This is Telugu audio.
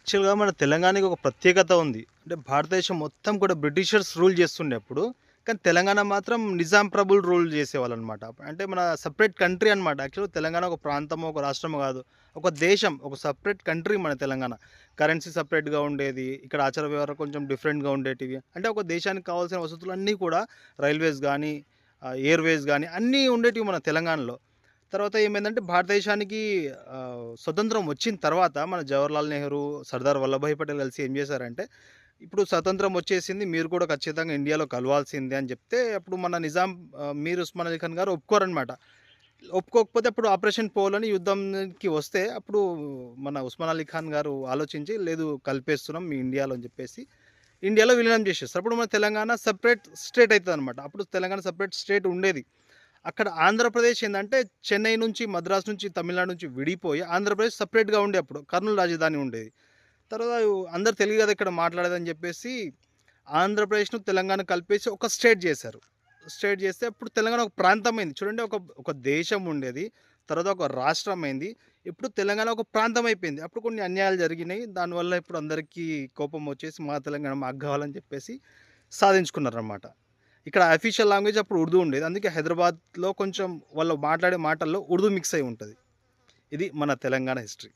యాక్చువల్‌గా మన తెలంగాణకి ఒక ప్రత్యేకత ఉంది. అంటే భారతదేశం మొత్తం కూడా బ్రిటిషర్స్ రూల్ చేస్తుండే అప్పుడు. కానీ తెలంగాణ మాత్రం నిజాం ప్రభులు రూల్ చేసేవాళ్ళనమాట. అంటే మన సెపరేట్ కంట్రీ అనమాట. యాక్చువల్‌గా తెలంగాణ ఒక ప్రాంతమో, ఒక రాష్ట్రమో కాదు. ఒక దేశం, ఒక సెపరేట్ కంట్రీ మన తెలంగాణ. కరెన్సీ సెపరేట్‌గా ఉండేది. ఇక్కడ ఆచార వ్యవహారాలు కొంచెం డిఫరెంట్‌గా ఉండేటివి. అంటే ఒక దేశానికి కావాల్సిన వసతులన్నీ కూడా రైల్వేస్ గానీ, ఎయిర్‌వేస్ గానీ అన్నీ ఉండేటివి మన తెలంగాణలో. తర్వాత ఏమైందంటే భారతదేశానికి స్వతంత్రం వచ్చిన తర్వాత మన జవహర్లాల్ నెహ్రూ, సర్దార్ వల్లభాయ్ పటేల్ కలిసి ఏం చేశారంటే, ఇప్పుడు స్వతంత్రం వచ్చేసింది. మీరు కూడా ఖచ్చితంగా ఇండియాలో కలవాల్సిందే అని చెప్తే, అప్పుడు మన నిజాం మీర్ ఉస్మాన్ అలీ ఖాన్ గారు ఒప్పుకోరనమాట. ఒప్పుకోకపోతే అప్పుడు ఆపరేషన్ పోలోని యుద్ధంకి వస్తే, అప్పుడు మన ఉస్మాన్ అలీ ఖాన్ గారు ఆలోచించి, లేదు కలిపేస్తున్నాం మీ ఇండియాలో అని చెప్పేసి, ఇండియాలో విలీనం చేసేస్తారు. అప్పుడు మన తెలంగాణ సెపరేట్ స్టేట్ అయితదనమాట. అప్పుడు తెలంగాణ సెపరేట్ స్టేట్ ఉండేది. అక్కడ ఆంధ్రప్రదేశ్ ఏందంటే చెన్నై నుంచి, మద్రాస్ నుంచి, తమిళనాడు నుంచి విడిపోయి ఆంధ్రప్రదేశ్ సెపరేట్‌గా ఉండే అప్పుడు. కర్నూలు రాజధాని ఉండేది. తర్వాత అందరూ తెలుగు కదా ఇక్కడ మాట్లాడేదని చెప్పేసి ఆంధ్రప్రదేశ్‌ను, తెలంగాణ కలిపేసి ఒక స్టేట్ చేశారు. స్టేట్ చేస్తే అప్పుడు తెలంగాణ ఒక ప్రాంతమైంది. చూడండి ఒక దేశం ఉండేది. తర్వాత ఒక రాష్ట్రం అయింది. ఇప్పుడు తెలంగాణ ఒక ప్రాంతం అయిపోయింది. అప్పుడు కొన్ని అన్యాయాలు జరిగినాయి. దానివల్ల ఇప్పుడు అందరికీ కోపం వచ్చేసి మా తెలంగాణ మాకు కావాలని చెప్పేసి సాధించుకున్నారన్నమాట. ఇక్కడ అఫీషియల్ లాంగ్వేజ్ అప్పుడు ఉర్దూ ఉండేది. అందుకే హైదరాబాద్‌లో కొంచెం వాళ్ళు మాట్లాడే మాటల్లో ఉర్దూ మిక్స్ అయ్యి ఉంటది. ఇది మన తెలంగాణ హిస్టరీ.